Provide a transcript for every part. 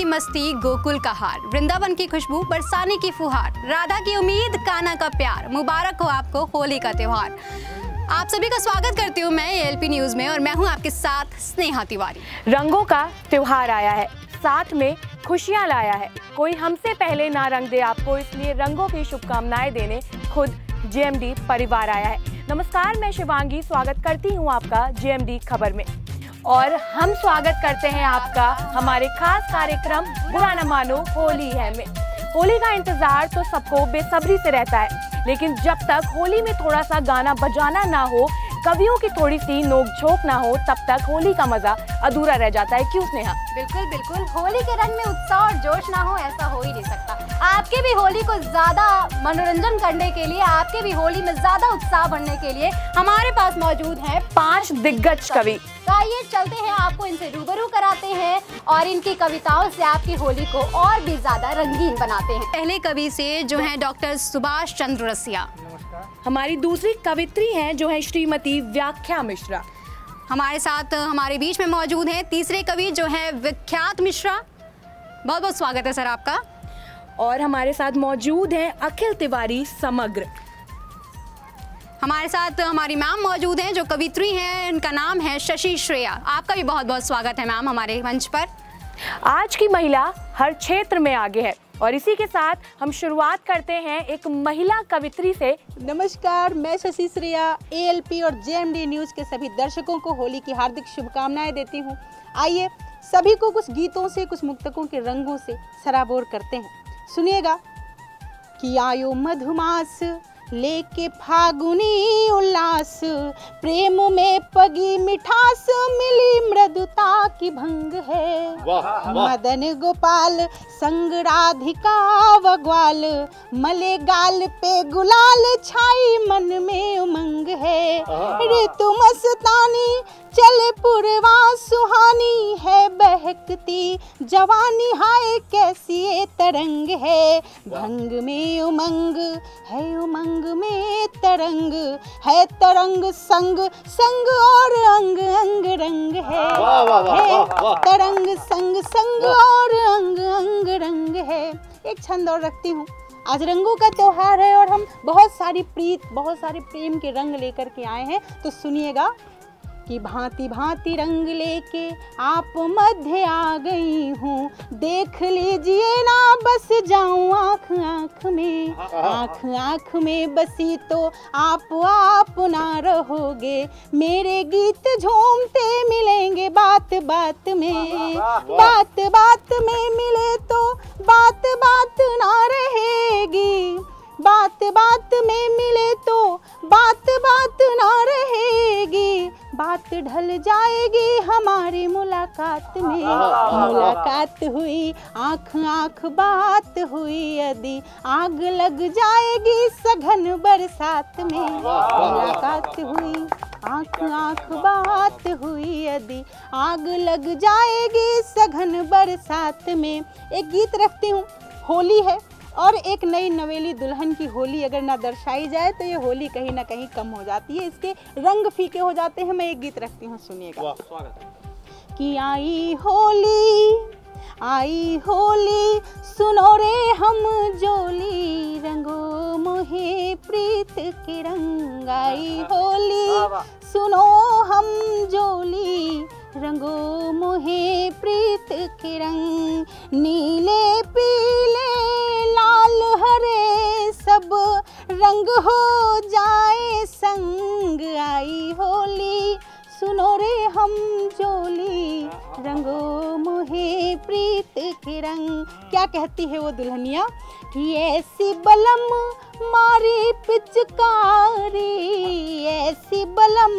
की मस्ती, गोकुल का हार, वृंदावन की खुशबू, बरसाने की फुहार, राधा की उम्मीद, कान्हा का प्यार, मुबारक हो आपको होली का त्योहार। आप सभी का स्वागत करती हूँ मैं एएलपी न्यूज में और मैं हूँ आपके साथ स्नेहा तिवारी। रंगों का त्योहार आया है, साथ में खुशियाँ लाया है। कोई हमसे पहले ना रंग दे आपको, इसलिए रंगों की शुभकामनाएं देने खुद जेएमडी परिवार आया है। नमस्कार, मैं शिवांगी स्वागत करती हूँ आपका जेएमडी खबर में और हम स्वागत करते हैं आपका हमारे खास कार्यक्रम बुरा न मानो होली है में। होली का इंतजार तो सबको बेसब्री से रहता है, लेकिन जब तक होली में थोड़ा सा गाना बजाना ना हो, कवियों की थोड़ी सी नोक-झोंक ना हो, तब तक होली का मजा अधूरा रह जाता है। क्यों स्नेहा? बिल्कुल बिल्कुल, होली के रंग में उत्साह और जोश ना हो ऐसा हो ही नहीं सकता। आपके भी होली को ज्यादा मनोरंजन करने के लिए, आपके भी होली में ज्यादा उत्साह बढ़ने के लिए हमारे पास मौजूद हैं 5 दिग्गज कवि। तो आइए चलते हैं, आपको इनसे रूबरू कराते हैं और इनकी कविताओं से आपकी होली को और भी ज्यादा रंगीन बनाते हैं। पहले कवि से जो है डॉक्टर सुभाष चंद्र रसिया। हमारी दूसरी कवित्री हैं जो है श्रीमती व्याख्या मिश्रा। हमारे साथ हमारे बीच में मौजूद हैं तीसरे कवि जो है विख्यात मिश्रा। बहुत बहुत स्वागत है सर आपका। और हमारे साथ मौजूद हैं अखिल तिवारी समग्र। हमारे साथ हमारी मैम मौजूद हैं जो कवित्री हैं, उनका नाम है शशि श्रेया। आपका भी बहुत बहुत स्वागत है मैम हमारे मंच पर। आज की महिला हर क्षेत्र में आगे है और इसी के साथ हम शुरुआत करते हैं एक महिला कवित्री से। नमस्कार, मैं शशि श्रेया एएलपी और जेएमडी न्यूज़ के सभी दर्शकों को होली की हार्दिक शुभकामनाएं देती हूं। आइए सभी को कुछ गीतों से, कुछ मुक्तकों के रंगों से सराबोर करते हैं। सुनिएगा कि आयो मधुमास लेके फागुनी उल्लास, प्रेम में पगी मिठास, मिली मृदुता की भंग है। मदन गोपाल संग राधिका व ग्वाल, मले गाल पे गुलाल, छाई मन में उमंग है। ऋतु मस्तानी चले पुरवा, सुहानी है बहकती जवानी, हाय कैसी ये तरंग है। भंग में उमंग है, उमंग में तरंग है, तरंग संग संग और अंग अंग रंग है। तरंग संग संग और अंग अंग रंग है। एक छंद और रखती हूँ। आज रंगों का त्योहार है और हम बहुत सारी प्रीत, बहुत सारे प्रेम के रंग लेकर के आए हैं। तो सुनिएगा कि भांति भांति रंग लेके आप मध्य आ गई हूँ, देख लीजिए ना बस जाऊं आँख आँख में। आँख आँख में बसी तो आप ना रहोगे, मेरे गीत झूमते मिलेंगे बात बात में। बात बात में मिले तो बात बात ना रहेगी, बात बात में मिले तो बात बात ना रहेगी। बात ढल जाएगी हमारी मुलाकात में। मुलाकात हुई आँख आँख बात हुई, यदि आग लग जाएगी सघन बरसात में। मुलाकात हुई आँख आँख बात हुई, यदि आग लग जाएगी सघन बरसात में। एक गीत रखती हूँ। होली है और एक नई नवेली दुल्हन की होली अगर ना दर्शाई जाए तो ये होली कहीं ना कहीं कम हो जाती है, इसके रंग फीके हो जाते हैं। मैं एक गीत रखती हूँ, सुनिएगा कि आई होली सुनो रे हम जोली, रंगो मोहे प्रीत के रंग। आई होली सुनो हम जोली, रंगो मोहे प्रीत के रंग। नीले पीले लाल हरे सब रंग हो जाए संग। आई होली सुनो रे हम जोली, रंगो मोहे प्रीत के रंग। क्या कहती है वो दुल्हनिया कि ऐसी बलम मारी पिचकारी, ऐसी बलम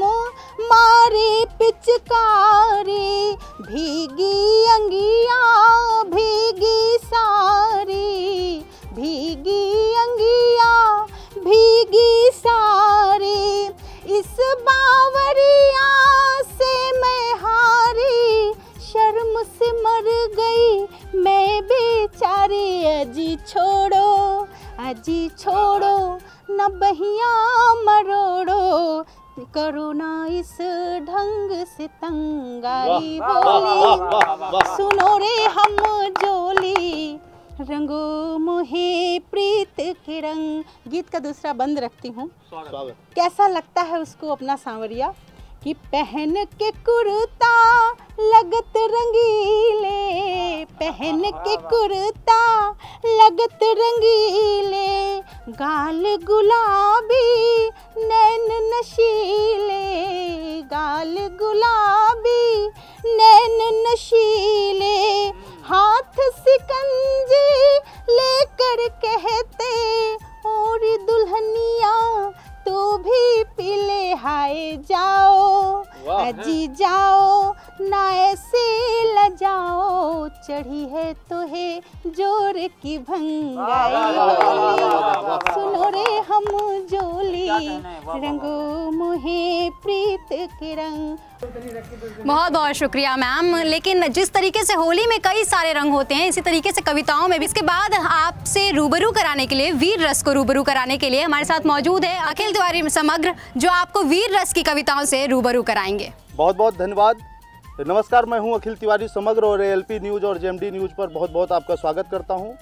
मारी पिचकारी, भीगी अंगिया भीगी सारी, भीगी अंगिया भीगी सारी। इस बावरिया से मैं हारी, शर्म से मर गई मैं बेचारी। अजी छोड़ो न बहिया मरोड़ो, करो ना इस ढंग से तंगाई होली, सुनो रे हम जोली, रंगो मोहे प्रीत के रंग। गीत का दूसरा बंद रखती हूँ। कैसा लगता है उसको अपना सांवरिया कि पहन के कुर्ता लगत रंगीले, पहन के कुर्ता लगत रंगीले, गाल गुलाबी नैन नशीले, गाल गुलाबी नैन नशीले, हाथ सिकंजी लेकर कहते और दुल्हनिया तो भी पीले हाय जाओ, अजी जाओ ना ऐसे लजाओ, चढ़ी है तो है जोर की भंगाई होली, सुनो रे हम जोली, रंगो मोहे प्रीत के रंग। बहुत बहुत शुक्रिया मैम। लेकिन जिस तरीके से होली में कई सारे रंग होते हैं, इसी तरीके से कविताओं में भी। इसके बाद आपसे रूबरू कराने के लिए, वीर रस को रूबरू कराने के लिए हमारे साथ मौजूद है अखिल तिवारी समग्र, जो आपको वीर रस की कविताओं से रूबरू कराएंगे। बहुत बहुत धन्यवाद। नमस्कार, मैं हूं अखिल तिवारी समग्र और एएलपी न्यूज़ और जेएमडी न्यूज़ पर बहुत बहुत आपका स्वागत करता हूं।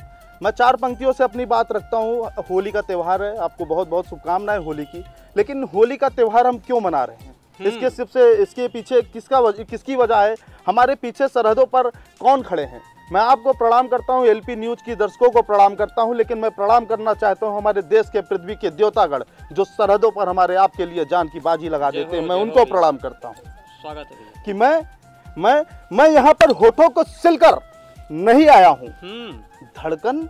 मैं 4 पंक्तियों से अपनी बात रखता हूं। होली का त्यौहार है, आपको बहुत बहुत शुभकामनाएं होली की। लेकिन होली का त्यौहार हम क्यों मना रहे हैं, इसके पीछे किसकी वजह है, हमारे पीछे सरहदों पर कौन खड़े हैं। मैं आपको प्रणाम करता हूं, एलपी न्यूज़ की दर्शकों को प्रणाम करता हूं, लेकिन मैं प्रणाम करना चाहता हूं हमारे देश के पृथ्वी के देवतागण जो सरहदों पर हमारे आपके लिए जान की बाजी लगा देते हैं। मैं उनको प्रणाम करता हूं। स्वागत है कि मैं यहाँ पर होठों को सिलकर नहीं आया हूँ, धड़कन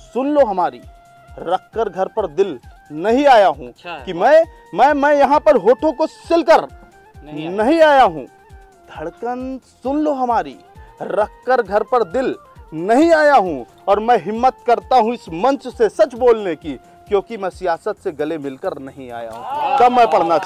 सुन लो हमारी, रखकर घर पर दिल नहीं आया हूँ। कि मैं यहाँ पर होठों को सिलकर नहीं आया हूँ, धड़कन सुन लो हमारी, रखकर घर पर दिल नहीं आया हूँ। और मैं हिम्मत करता हूँ इस मंच से सच बोलने की, क्योंकि मैं सियासत से गले मिलकर नहीं आया हूँ। तब मैं पढ़ना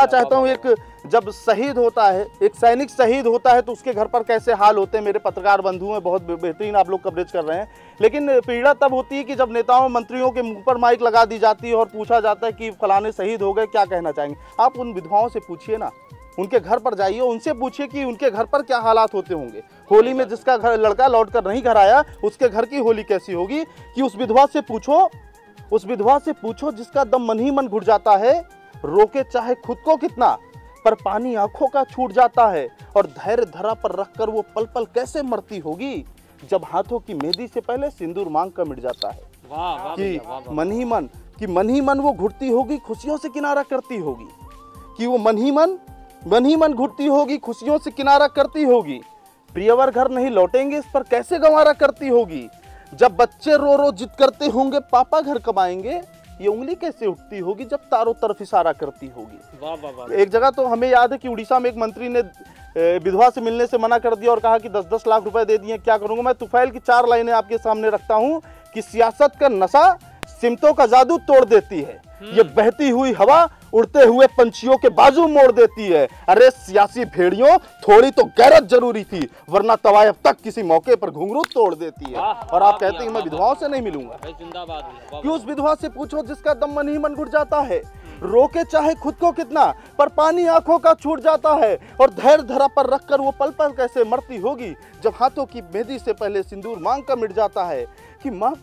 चाहता हूँ, एक जब शहीद होता है, एक सैनिक शहीद होता है तो उसके घर पर कैसे हाल होते हैं। मेरे पत्रकार बंधु हैं, बहुत बेहतरीन आप लोग कवरेज कर रहे हैं। लेकिन पीड़ा तब होती है कि जब नेताओं मंत्रियों के मुंह पर माइक लगा दी जाती है और पूछा जाता है कि फलाने शहीद हो गए, क्या कहना चाहेंगे। आप उन विधवाओं से पूछिए ना, उनके घर पर जाइए, उनसे पूछिए कि उनके घर पर क्या हालात होते होंगे। होली में जिसका घर लड़का लौट कर नहीं घर आया, उसके घर की होली कैसी होगी। कि उस विधवा से पूछो जिसका दम मन ही मन घुट जाता है, रोके चाहे खुद को कितना, पर पानी आंखों का छूट जाता है। और धैर्य धरा पर रखकर वो पल पल कैसे मरती होगी, जब हाथों की मेहंदी से पहले सिंदूर मांग कर मिट जाता है। कि मन ही मन वो घुटती होगी, खुशियों से किनारा करती होगी। कि वो मन ही मन घुटती होगी, खुशियों से किनारा करती होगी। प्रियवर घर नहीं लौटेंगे, इस पर कैसे गंवारा करती होगी। जब बच्चे रो रो जिद करते होंगे, पापा घर कब आएंगे, ये उंगली कैसे उठती होगी जब चारों तरफ इशारा करती होगी। वाह वाह वाह। एक जगह तो हमें याद है कि उड़ीसा में एक मंत्री ने विधवा से मिलने से मना कर दिया और कहा कि 10-10 लाख रुपए दे दिए, क्या करूंगा। मैं तुफैल की 4 लाइनें आपके सामने रखता हूं कि सियासत का नशा सिमतों का जादू तोड़ देती है, ये बहती हुई हवा उड़ते हुए पंछियों के बाजू मोड़ देती है। अरे सियासी भेड़ियों, थोड़ी तो गैरत जरूरी थी, वरना तवायफ तक किसी मौके पर घुंघरू तोड़ देती है। और आप कहते हैं मैं विधवाओं से नहीं मिलूंगा। कि उस विधवा से पूछो जिसका दम मन ही मन घुट जाता है, रोके चाहे खुद को कितना, पर पानी आंखों का छूट जाता है। और धैर्य धरा पर रखकर वो पल पल कैसे मरती होगी, जब हाथों की मेहंदी से पहले सिंदूर मांग कर मिट जाता है। कि माँ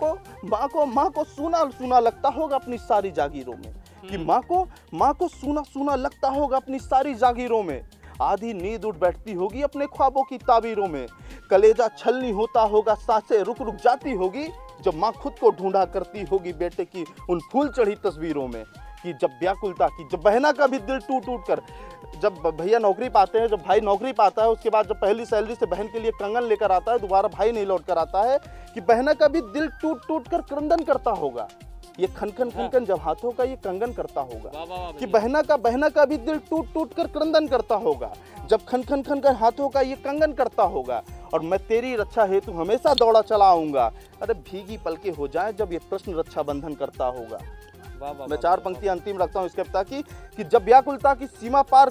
को सूना लगता होगा अपनी सारी जागीरों में। कि माँ को सूना लगता होगा अपनी सारी जागीरों में। आधी नींद उठ बैठती होगी अपने ख्वाबों की ताबीरों में। कलेजा छलनी होता होगा, सांसें रुक रुक जाती होगी, जब माँ खुद को ढूंढा करती होगी बेटे की उन फूल चढ़ी तस्वीरों में। कि जब व्याकुलता की, जब बहना का भी दिल टूट कर, जब भैया नौकरी पाते हैं, जब भाई नौकरी पाता है, उसके बाद जब पहली सैलरी से बहन के लिए कंगन लेकर आता है, दोबारा भाई नहीं लौट कर आता है, कि बहना का भी दिल टूट कर क्रंदन करता होगा। ये खनखन जब हाथों का ये कंगन करता होगा। कि बहना का भी दिल टूट कर क्रंदन करता होगा, जब खन कर हाथों का ये कंगन करता होगा। और मैं तेरी रक्षा हेतु हमेशा दौड़ा चला आऊंगा, अरे भीगी पलके हो जाए जब ये प्रश्न रक्षा बंधन करता होगा। मैं 4 पंक्तियां अंतिम रखता हूं इस कविता की। कि जब व्याकुलता की सीमा पार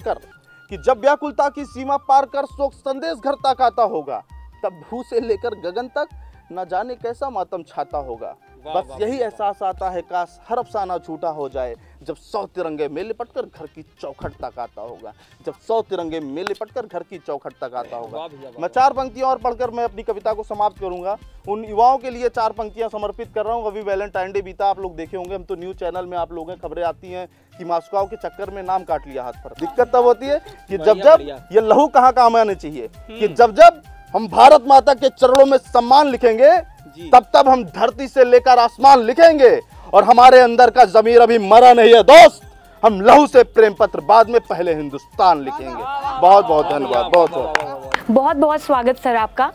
कर शोक संदेश घर तक आता होगा, तब भू से लेकर गगन तक न जाने कैसा मातम छाता होगा। बस यही एहसास आता है, काश हर अफसाना झूठा हो जाए, जब 100 तिरंगे में लिपटकर घर की चौखट तक आता होगा, जब 100 तिरंगे में लिपटकर घर की चौखट तक आता होगा। मैं 4 पंक्तियां और पढ़कर मैं अपनी कविता को समाप्त करूंगा। उन युवाओं के लिए 4 पंक्तियां समर्पित कर रहा हूं। अभी वैलेंटाइन डे बीता, आप लोग देखे होंगे, हम तो न्यूज़ चैनल में आप लोगों खबरें आती हैं कि मास्को के चक्कर में नाम काट लिया हाथ पर। दिक्कत तब होती है कि जब जब ये लहू कहाँ काम आने चाहिए, कि जब जब हम भारत माता के चरणों में सम्मान लिखेंगे, तब तब हम धरती से लेकर आसमान लिखेंगे। और हमारे अंदर का जमीर अभी मरा नहीं है दोस्त, हम लहू से प्रेम पत्र बाद में पहले हिंदुस्तान लिखेंगे। बहुत बहुत धन्यवाद। बहुत बहुत स्वागत सर आपका।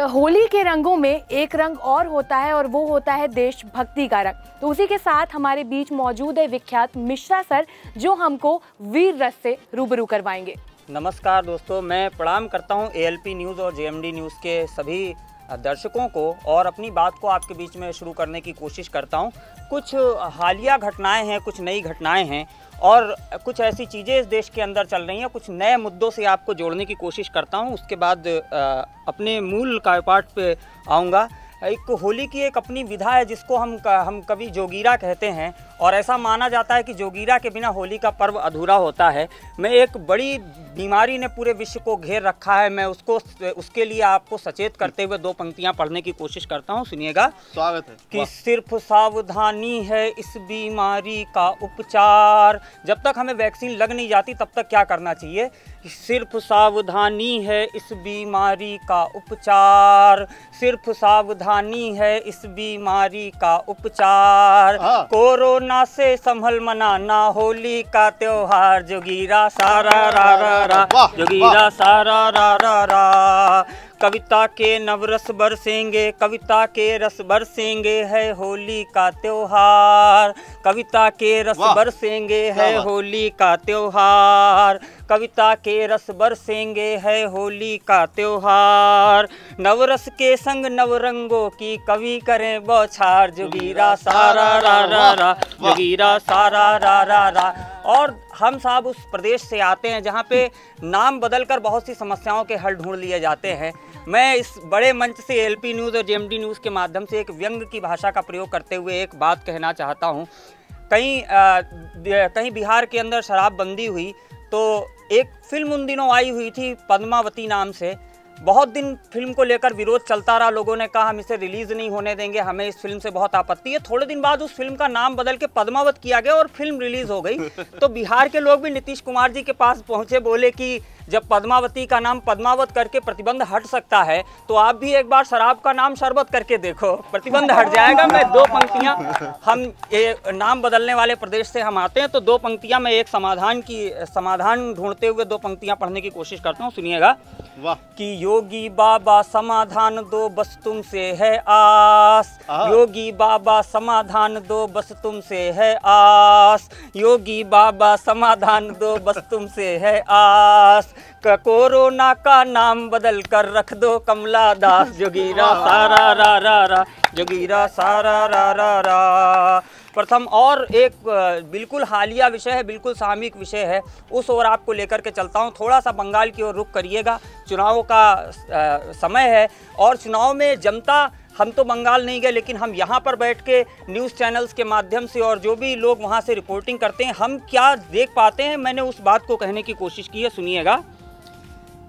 होली के रंगों में एक रंग और होता है और वो होता है देशभक्ति का रंग। तो उसी के साथ हमारे बीच मौजूद है विख्यात मिश्रा सर, जो हमको वीर रस से रूबरू करवाएंगे। नमस्कार दोस्तों, मैं प्रणाम करता हूं ALP न्यूज़ और JMD न्यूज़ के सभी दर्शकों को और अपनी बात को आपके बीच में शुरू करने की कोशिश करता हूं। कुछ हालिया घटनाएं हैं, कुछ नई घटनाएं हैं और कुछ ऐसी चीज़ें इस देश के अंदर चल रही हैं। कुछ नए मुद्दों से आपको जोड़ने की कोशिश करता हूं, उसके बाद अपने मूल कार्यपाठ पे आऊँगा। एक होली की एक अपनी विधा है जिसको हम कभी जोगीरा कहते हैं और ऐसा माना जाता है कि जोगीरा के बिना होली का पर्व अधूरा होता है। मैं एक बड़ी बीमारी ने पूरे विश्व को घेर रखा है, मैं उसके लिए आपको सचेत करते हुए 2 पंक्तियां पढ़ने की कोशिश करता हूं, सुनिएगा। स्वागत है। कि सिर्फ सावधानी है इस बीमारी का उपचार। जब तक हमें वैक्सीन लग नहीं जाती तब तक क्या करना चाहिए? सिर्फ सावधानी है इस बीमारी का उपचार, सिर्फ सावधानी है इस बीमारी का उपचार। कोरोना से संभल मनाना होली का त्योहार, जोगीरा सारा रा रा रा, जोगीरा सारा रा रा रा। कविता के नवरस बरसेंगे, कविता के रस बरसेंगे, है होली का त्योहार। कविता के रस बरसेंगे, है होली का त्योहार। कविता के रस बरसेंगे, है होली का त्योहार। नवरस के संग नवरंगों की कवि करें बौछार, जोगीरा सारा रा रा रा, जोगीरा सारा रा रा रा। और हम साहब उस प्रदेश से आते हैं जहाँ पे नाम बदलकर बहुत सी समस्याओं के हल ढूंढ लिए जाते हैं। मैं इस बड़े मंच से ALP न्यूज़ और JMD न्यूज़ के माध्यम से एक व्यंग की भाषा का प्रयोग करते हुए एक बात कहना चाहता हूँ। कहीं बिहार के अंदर शराबबंदी हुई तो एक फिल्म उन दिनों आई हुई थी पद्मावती नाम से। बहुत दिन फिल्म को लेकर विरोध चलता रहा, लोगों ने कहा हम इसे रिलीज़ नहीं होने देंगे, हमें इस फिल्म से बहुत आपत्ति है। थोड़े दिन बाद उस फिल्म का नाम बदल के पद्मावत किया गया और फिल्म रिलीज़ हो गई। तो बिहार के लोग भी नीतीश कुमार जी के पास पहुंचे, बोले कि जब पद्मावती का नाम पद्मावत करके प्रतिबंध हट सकता है तो आप भी एक बार शराब का नाम शरबत करके देखो, प्रतिबंध हट जाएगा। मैं 2 पंक्तियां, हम नाम बदलने वाले प्रदेश से हम आते हैं तो 2 पंक्तियां मैं एक समाधान ढूंढते हुए 2 पंक्तियां पढ़ने की कोशिश करता हूं, सुनिएगा। वाह। कि योगी बाबा समाधान दो बस तुमसे है आस, योगी बाबा समाधान दो बस तुमसे है आस, योगी बाबा समाधान दो बस तुमसे है आस। कोरोना का नाम बदल कर रख दो कमला दास, जोगीरा सारा रा रा रा, जोगीरा सारा रा रा रा। प्रथम और एक बिल्कुल हालिया विषय है, बिल्कुल सामयिक विषय है, उस ओर आपको लेकर के चलता हूँ। थोड़ा सा बंगाल की ओर रुख करिएगा, चुनाव का समय है और चुनाव में जनता, हम तो बंगाल नहीं गए लेकिन हम यहाँ पर बैठ के न्यूज़ चैनल्स के माध्यम से और जो भी लोग वहाँ से रिपोर्टिंग करते हैं, हम क्या देख पाते हैं, मैंने उस बात को कहने की कोशिश की है, सुनिएगा।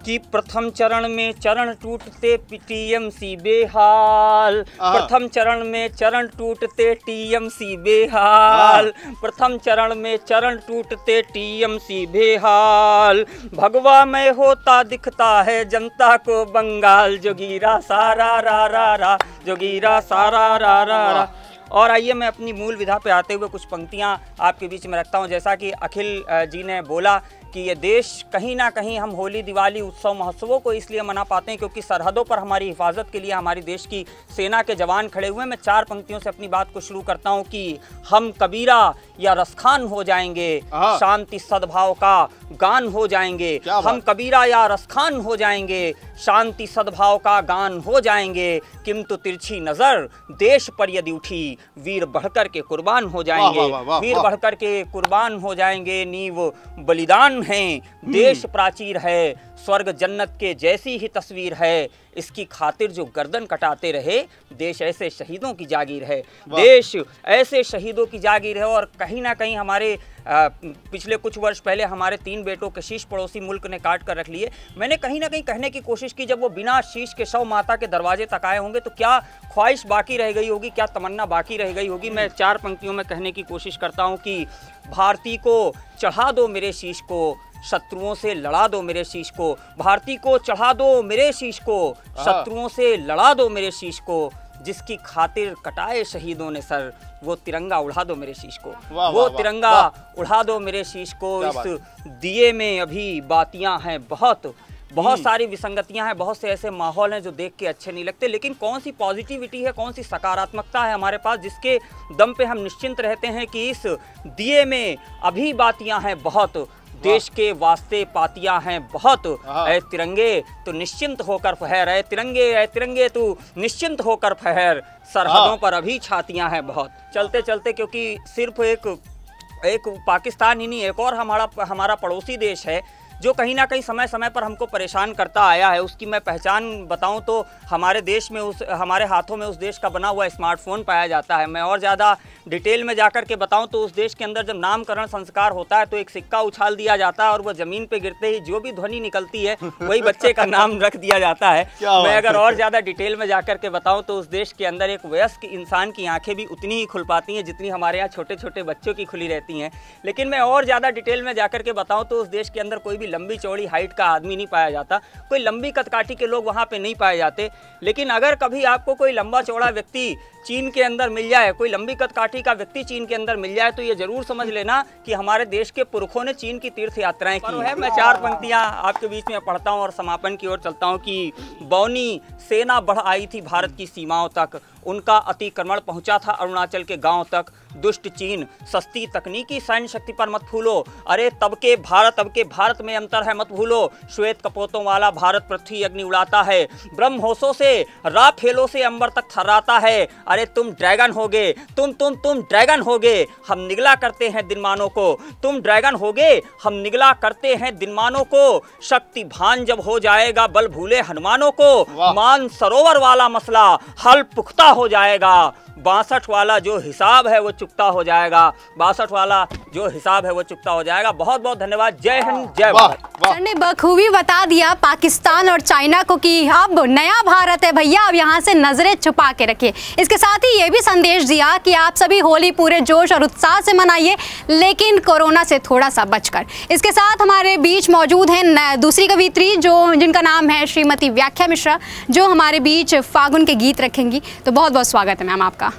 कि प्रथम चरण में चरण टूटते TMC बेहाल, प्रथम चरण में चरण टूटते TMC बेहाल, प्रथम चरण में चरण टूटते TMC बेहाल। भगवा में होता दिखता है जनता को बंगाल, जोगीरा सारा रा रा रा, जोगीरा सारा रा रा रा। और आइए मैं अपनी मूल विधा पे आते हुए कुछ पंक्तियां आपके बीच में रखता हूं। जैसा कि अखिल जी ने बोला कि ये देश कहीं ना कहीं हम होली, दिवाली, उत्सव, महोत्सवों को इसलिए मना पाते हैं क्योंकि सरहदों पर हमारी हिफाजत के लिए हमारी देश की सेना के जवान खड़े हुए हैं। मैं 4 पंक्तियों से अपनी बात को शुरू करता हूं कि हम कबीरा या रसखान हो जाएंगे, शांति सद्भाव का गान हो जाएंगे। हम कबीरा या रसखान हो जाएंगे, शांति सद्भाव का गान हो जाएंगे। किंतु तिरछी नजर देश पर यदि उठी, वीर बढ़कर के कुर्बान हो जाएंगे, वीर बढ़कर के कुर्बान हो जाएंगे। नीव बलिदान हैं, देश प्राचीर है, स्वर्ग जन्नत के जैसी ही तस्वीर है। इसकी खातिर जो गर्दन कटाते रहे, देश ऐसे शहीदों की जागीर है, देश ऐसे शहीदों की जागीर है। और कहीं ना कहीं हमारे पिछले कुछ वर्ष पहले हमारे 3 बेटों के शीश पड़ोसी मुल्क ने काट कर रख लिए। मैंने कहीं ना कहीं कहने की कोशिश की, जब वो बिना शीश के शव माता के दरवाजे तक आए होंगे तो क्या ख्वाहिश बाकी रह गई होगी, क्या तमन्ना बाकी रह गई होगी। मैं 4 पंक्तियों में कहने की कोशिश करता हूँ कि भारती को चढ़ा दो मेरे शीश को, शत्रुओं से लड़ा दो मेरे शीश को। भारती को चढ़ा दो मेरे शीश को, शत्रुओं से लड़ा दो मेरे शीश को। जिसकी खातिर कटाए शहीदों ने सर, वो तिरंगा उड़ा दो मेरे शीश को। वो तिरंगा उड़ा दो मेरे शीश को। इस दिए में अभी बातियां हैं बहुत सारी विसंगतियां हैं, बहुत से ऐसे माहौल हैं जो देख के अच्छे नहीं लगते। लेकिन कौन सी पॉजिटिविटी है, कौन सी सकारात्मकता है हमारे पास, जिसके दम पे हम निश्चिंत रहते हैं कि इस दिए में अभी बातियां हैं बहुत, देश के वास्ते पातियां हैं बहुत। ऐ तिरंगे तो निश्चिंत होकर फहर, ऐ तिरंगे तू निश्चिंत होकर फहर, सरहदों पर अभी छातियां हैं बहुत। चलते चलते, क्योंकि सिर्फ एक पाकिस्तान ही नहीं, एक और हमारा पड़ोसी देश है जो कहीं ना कहीं समय समय पर हमको परेशान करता आया है। उसकी मैं पहचान बताऊं तो हमारे देश में हमारे हाथों में उस देश का बना हुआ स्मार्टफोन पाया जाता है। मैं और ज़्यादा डिटेल में जाकर के बताऊं तो उस देश के अंदर जब नामकरण संस्कार होता है तो एक सिक्का उछाल दिया जाता है और वो ज़मीन पे गिरते ही जो भी ध्वनि निकलती है वही बच्चे का नाम रख दिया जाता है। मैं अगर और ज़्यादा डिटेल में जाकर के बताऊँ तो उस देश के अंदर एक वयस्क इंसान की आँखें भी उतनी ही खुल पाती हैं जितनी हमारे यहाँ छोटे छोटे बच्चों की खुली रहती हैं। लेकिन मैं और ज़्यादा डिटेल में जाकर के बताऊँ तो उस देश के अंदर कोई भी लंबी चौड़ी हाइट का आदमी नहीं पाया जाता, कोई लंबी कदकाठी के लोग वहाँ पे नहीं पाए जाते। लेकिन अगर कभी आपको कोई लंबा चौड़ा व्यक्ति चीन के अंदर मिल जाए, कोई लंबी कदकाठी का व्यक्ति चीन के अंदर मिल जाए तो ये जरूर समझ लेना कि हमारे देश के पुरखों ने चीन की तीर्थ यात्राएं की है। मैं 4 पंक्तियां आपके बीच में पढ़ता हूं और समापन की ओर चलता हूं कि बौनी सेना बढ़ आई थी भारत की सीमाओं तक, उनका अतिक्रमण पहुंचा था अरुणाचल के गांव तक। दुष्ट चीन सस्ती तकनीकी सैन्य शक्ति पर मत भूलो, अरे तब के भारत में अंतर है मत भूलो। श्वेत कपोतों वाला भारत पृथ्वी अग्नि उड़ाता है, ब्रह्मोसों से राफेलों से अंबर तक थर्राता है। अरे तुम ड्रैगन होगे, तुम ड्रैगन होगे, हम निगला करते हैं दिनमानों को। तुम ड्रैगन होगे, हम निगला करते हैं दिनमानों को। शक्ति भान जब हो जाएगा बल भूले हनुमानों को। मान सरोवर वाला मसला हल पुख्ता हो जाएगा, 62 वाला जो हिसाब है वो चुकता हो जाएगा, 62 वाला जो हिसाब है वो चुकता हो जाएगा। बहुत बहुत धन्यवाद। जय हिंद, जय भारत। सर ने बखूबी बता दिया पाकिस्तान और चाइना को कि अब नया भारत है भैया, अब यहाँ से नजरें छुपा के रखिए। इसके साथ ही ये भी संदेश दिया कि आप सभी होली पूरे जोश और उत्साह से मनाइए, लेकिन कोरोना से थोड़ा सा बचकर। इसके साथ हमारे बीच मौजूद हैं दूसरी कवित्री जिनका नाम है श्रीमती व्याख्या मिश्रा, जो हमारे बीच फागुन के गीत रखेंगी। तो बहुत बहुत स्वागत है मैम आपका।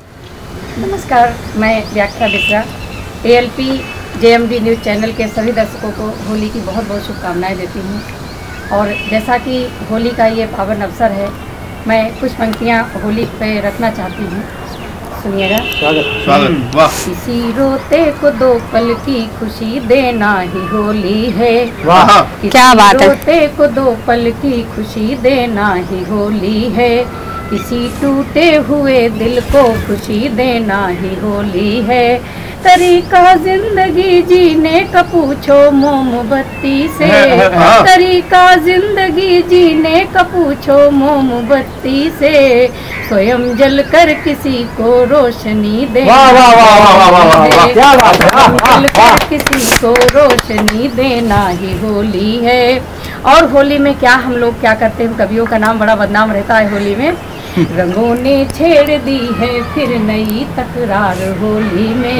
नमस्कार, मैं व्याख्या Mishra ALP JMD news channel के सभी दर्शकों को होली की बहुत बहुत शुभकामनाएं देती हूँ। और जैसा कि होली का ये पावन अवसर है, मैं कुछ पंक्तियाँ होली पे रखना चाहती हूँ, सुनिएगा। स्वागत। वाह। किसी रोते को 2 पल की खुशी देना ही होली है। वाह, क्या बात है। रोते को 2 पल की खुशी देना ही होली है, किसी टूटे हुए दिल को खुशी देना ही होली है। तरीका जिंदगी जीने का पूछो मोमबत्ती से, तरीका जिंदगी जीने का पूछो मोमबत्ती से, स्वयं जलकर किसी को रोशनी देना, जलकर किसी को रोशनी देना ही होली है। और होली में क्या हम लोग क्या करते हैं, कवियों का नाम बड़ा बदनाम रहता है होली में। रंगों ने छेड़ दी है फिर नई तकरार होली में,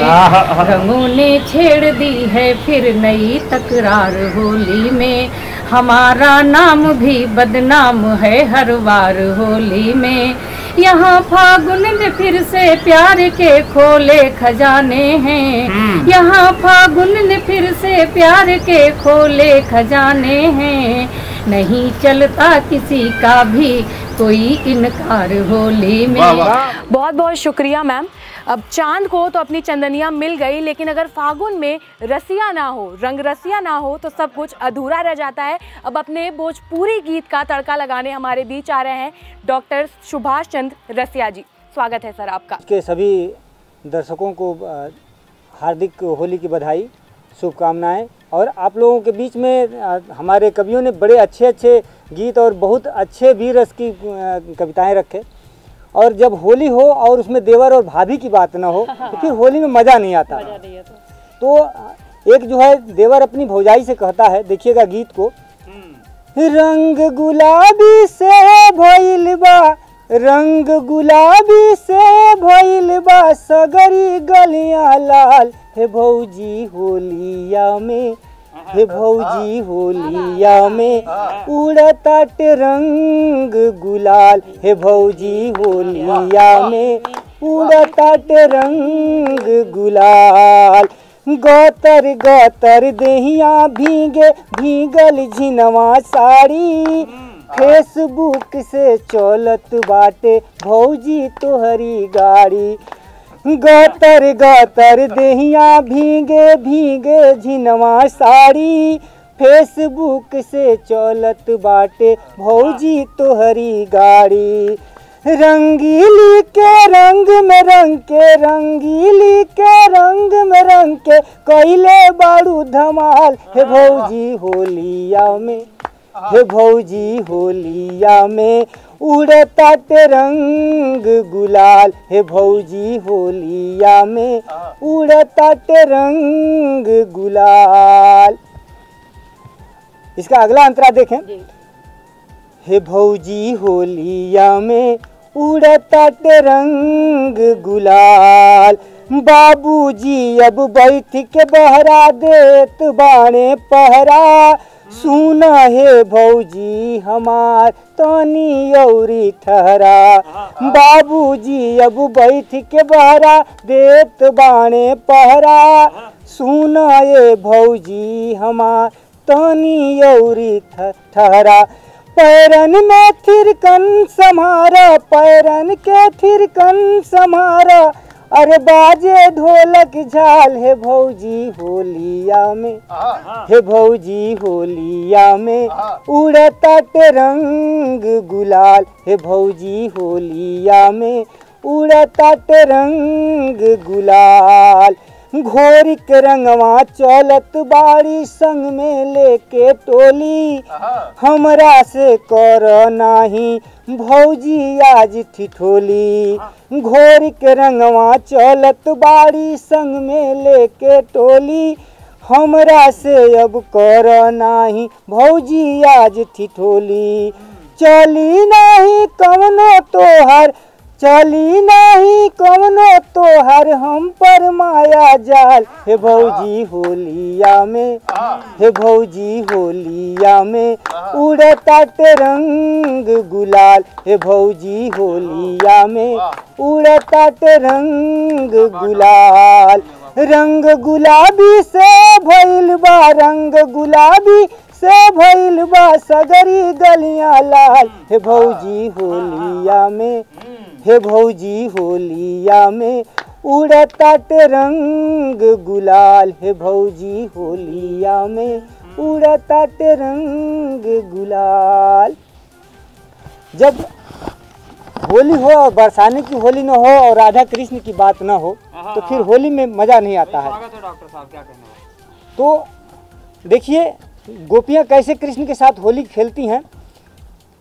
रंगों ने छेड़ दी है फिर नई तकरार होली में, हमारा नाम भी बदनाम है हर बार होली में। यहाँ फागुन ने फिर से प्यार के खोले खजाने हैं, यहाँ फागुन ने फिर से प्यार के खोले खजाने हैं, नहीं चलता किसी का भी कोई इनकार होली में। बहुत बहुत शुक्रिया मैम। अब चांद को तो अपनी चंदनिया मिल गई, लेकिन अगर फागुन में रसिया ना हो, रंग रसिया ना हो तो सब कुछ अधूरा रह जाता है। अब अपने भोजपुरी गीत का तड़का लगाने हमारे बीच आ रहे हैं डॉक्टर सुभाष चंद्र रसिया जी। स्वागत है सर आपका। के सभी दर्शकों को हार्दिक होली की बधाई, शुभकामनाएं। और आप लोगों के बीच में हमारे कवियों ने बड़े अच्छे अच्छे गीत और बहुत अच्छे वीर रस की कविताएं रखे। और जब होली हो और उसमें देवर और भाभी की बात ना हो तो फिर होली में मज़ा नहीं आता। तो एक जो है देवर अपनी भौजाई से कहता है, देखिएगा गीत को। रंग गुलाबी से भइल बा, रंग गुलाबी से भइल बा, सगरी गलियां लाल, हे भौजी होलिया में, हे भौजी होलिया में उड़ताटे रंग गुलाल, हे भौजी होलिया में उड़ताटे रंग गुलाल। गौतर गौतर देहिया भीगे भीगल झिनवा साड़ी, फेसबुक से चलत बाटे भौजी तोहरी गाड़ी। गौतर गौतर देहिया भीगे भीगे झिनवा साड़ी, फेसबुक से चलत बाटे भौजी तोहरी गाड़ी। रंगीली के रंग में रंग के, रंगीली के रंग में रंग के कैले बारू धमाल, हे भौजी होलिया में, हे भौजी होलिया में उड़ताटे रंग गुलाल, हे भौजी होलिया में उड़ताटे रंग गुलाल। इसका अगला अंतरा देखें। हे भौजी होलिया में उड़ताटे रंग गुलाल, बाबूजी अब बैठ के बहरा देत बाणे पहरा, सुना हे भौजी हमार तनी औरी ठहरा। बाबूजी अब बैठ के बहरा देत बाणे पहरा, सुना ये भौजी हमार तनी औरी ठहरा। पैरन में थिरकन समारा, पैरन के थिरकन समारा, अरे बाजे ढोलक झाल, हे भौजी होलिया में, हे भौजी होलिया में उड़ताटे रंग गुलाल, हे भौजी होलिया में उड़ताटे रंग गुलाल। घोरी के रंगवा चलत बाड़ी संग में लेके टोली, हमरा से कर नाही भौजी आज ठिठोली। घोरी के रंगवा चलत बाड़ी संग में लेके टोली, हमरा से अब कर नाही भौजी आज ठिठोली। चली नाही कवनो तोहर, चली नहीं कवनो तोहर हम पर माया जाल, हे भौजी होलिया में, हे भौजी होलिया में उड़ताटे रंग गुलाल, हे भौजी होलिया में उड़ताटे रंग गुलाल। रंग गुलाबी से भइल बा, रंग गुलाबी से भइल बा, सगरी गलियां लाल, हे भौजी होलिया में, हे भौजी होलिया में उड़ताटे रंग गुलाल, हे भौजी होलिया में उड़ताटे रंग गुलाल। जब होली हो और बरसाने की होली न हो और राधा कृष्ण की बात न हो तो फिर होली में मज़ा नहीं आता है। डॉक्टर साहब क्या कहना है? तो देखिए गोपियाँ कैसे कृष्ण के साथ होली खेलती हैं।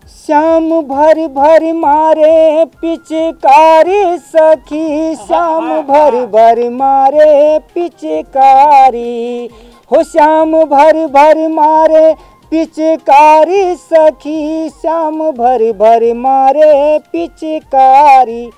श्याम भर भर मारे पिचकारी सखी, श्याम भर भर मारे पिचकारी, हो श्याम भर भर मारे पिचकारी सखी, श्याम भर भर मारे पिचकारी।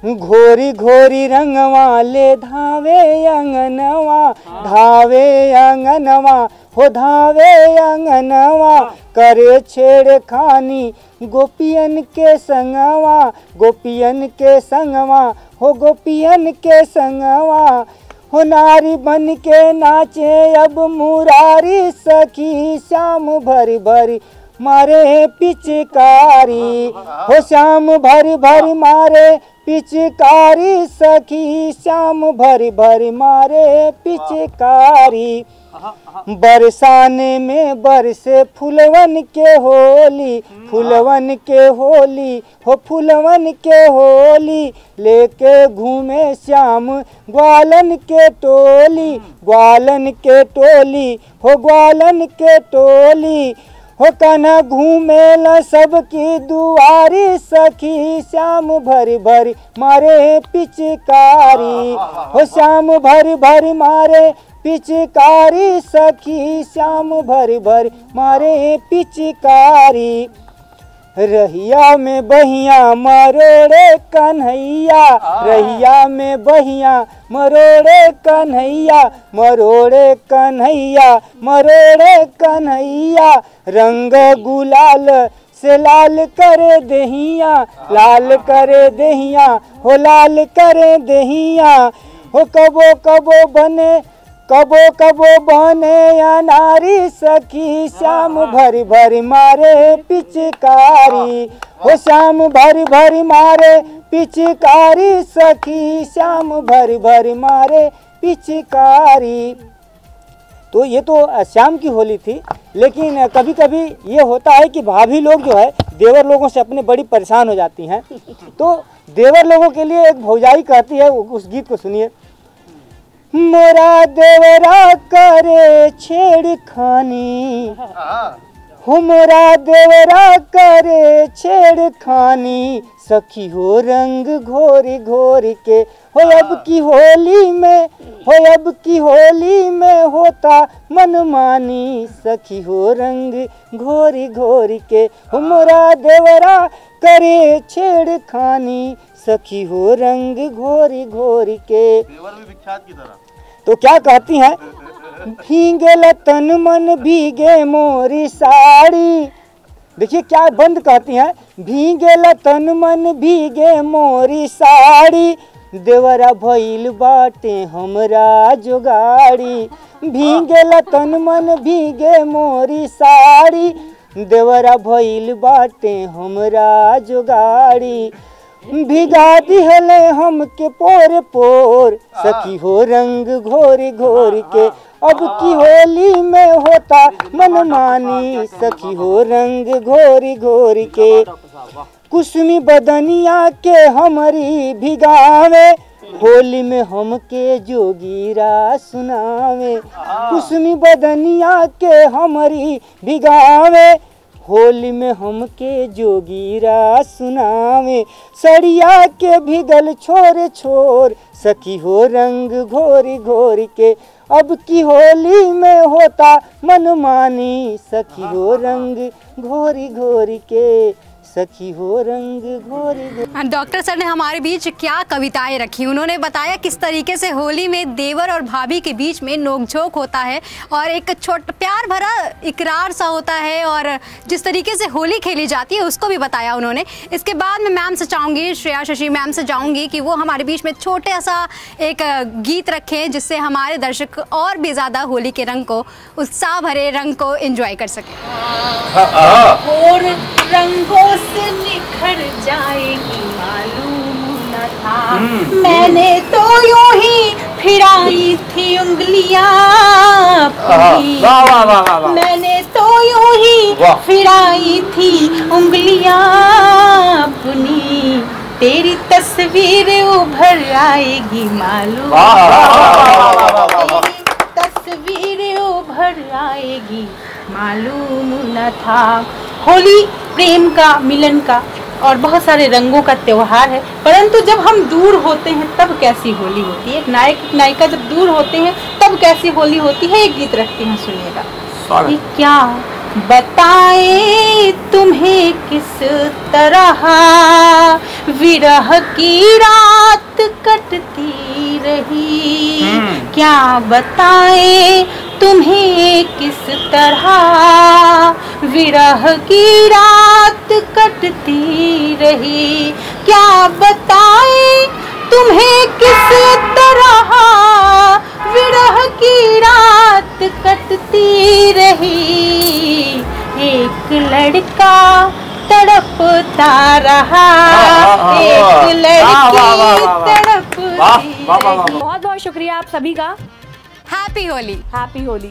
घोरी घोरी रंगवा ले धावे अंगनवा, धावे अंगनवा, हो धावे अंगनवा, करे छेड़खानी गोपियन के संगवा, गोपियन के संगवा, हो गोपियन के संगवा। हो नारी बन के नाचे अब मुरारी सखी, श्याम भरी भरी मारे पिचकारी, हो श्याम भरी भरी मारे पिचकारी सखी श्याम भरी भरी मारे पिचकारी। बरसाने में बरसे फुलवन के होली, फुलवन के होली हो फुलवन के होली, लेके घूमे श्याम ग्वालन के टोली, ग्वालन के टोली हो ग्वालन के टोली। हो कान्हा घूमेला सबकी दुआरी, सखी श्याम भरी भरी मारे पिचकारी, हो श्याम भरी भरी मारे पिचकारी, सखी श्याम भरी भरी मारे पिचकारी। रहिया में बहिया मरोड़े कन्हैया, रहिया में बहिया मरोड़े कन्हैया, मरोड़े कन्हैया मरोड़े कन्हैया। रंग गुलाल से लाल करे देहिया, लाल करे देहिया हो लाल करे देहिया। हो कबो कबो बने कबो कबो बने अनारी, सखी श्याम भरी भरी मारे पिचकारी, हो श्याम भरी भरी मारे पिचकारी, सखी श्याम भरी भरी मारे पिचकारी। तो ये तो श्याम की होली थी, लेकिन कभी कभी ये होता है कि भाभी लोग जो है देवर लोगों से अपने बड़ी परेशान हो जाती हैं। तो देवर लोगों के लिए एक भौजाई कहती है, उस गीत को सुनिए। मोरा देवरा करे छेड़खानी, हो मोरा देवरा करे छेड़खानी, सखी हो रंग घोरी घोरी के। हो अब की होली में, हो अब की होली में होता मनमानी, सखी हो रंग घोरी घोरी के। हो मोरा देवरा करे छेड़खानी, सखी हो रंग घोरी घोरी के। तो क्या कहती हैं, भीगे लतन मन भीगे मोरी साड़ी। देखिए क्या बंद कहती हैं, भीगे लतन मन भीगे मोरी साड़ी, देवरा भइल बाटे हमरा जोगाड़ी। भीगे लतन मन भीगे मोरी साड़ी, देवरा भइल बाटे हमरा जोगाड़ी। भिगा दिहले हमके पोर पोर, सखी हो रंग घोरी घोरी के। अब की होली में होता मनमानी, सखी हो रंग घोरी घोरी के। कुसुमी बदनिया के हमारी भिगावे, होली में हमके जोगीरा सुनावे। कुसुमी बदनिया के हमारी भिगावे, होली में हमके जोगीरा सुनावे। सड़िया के भिगल छोर छोर, सखी हो रंग घोरी घोरी के। अब की होली में होता मनमानी, सखी हो रंग घोरी घोरी के, सखी हो रंग घोरी घोरी। डॉक्टर सर ने हमारे बीच क्या कविताएं रखी, उन्होंने बताया किस तरीके से होली में देवर और भाभी के बीच में नोकझोंक होता है और एक छोटा प्यार भरा इकरार सा होता है, और जिस तरीके से होली खेली जाती है उसको भी बताया उन्होंने। इसके बाद मैं मैम से चाहूँगी, श्रेया शशि मैम से चाहूँगी कि वो हमारे बीच में छोटा सा एक गीत रखें जिससे हमारे दर्शक और भी ज़्यादा होली के रंग को, उत्साह भरे रंग को एंजॉय कर सकें। और रंगों से निखर जाएगी मालूम न था, मैंने तो यूं ही फिराई थी उंगलियां अपनी, मैंने तो यूं ही फिराई थी उंगलियां अपनी, तेरी तस्वीर उभर आएगी मालूम, तेरी तस्वीर उभर आएगी मालूम न था। होली प्रेम का, मिलन का और बहुत सारे रंगों का त्योहार है, परंतु जब हम दूर होते हैं तब कैसी होली होती है। नायक नायिका जब दूर होते हैं तब कैसी होली होती है, एक गीत रखते हैं, सुनिएगा। क्या बताएं तुम्हें किस तरह विरह की रात कटती रही, क्या बताएं तुम्हें किस तरह विरह की रात कटती रही, क्या बताएं तुम्हें किस तरह विरह की रात कटती रही। एक लड़का तड़पता रहा, एक लड़की तड़पती रही। बहुत बहुत शुक्रिया आप सभी का। हैप्पी होली। हैप्पी होली।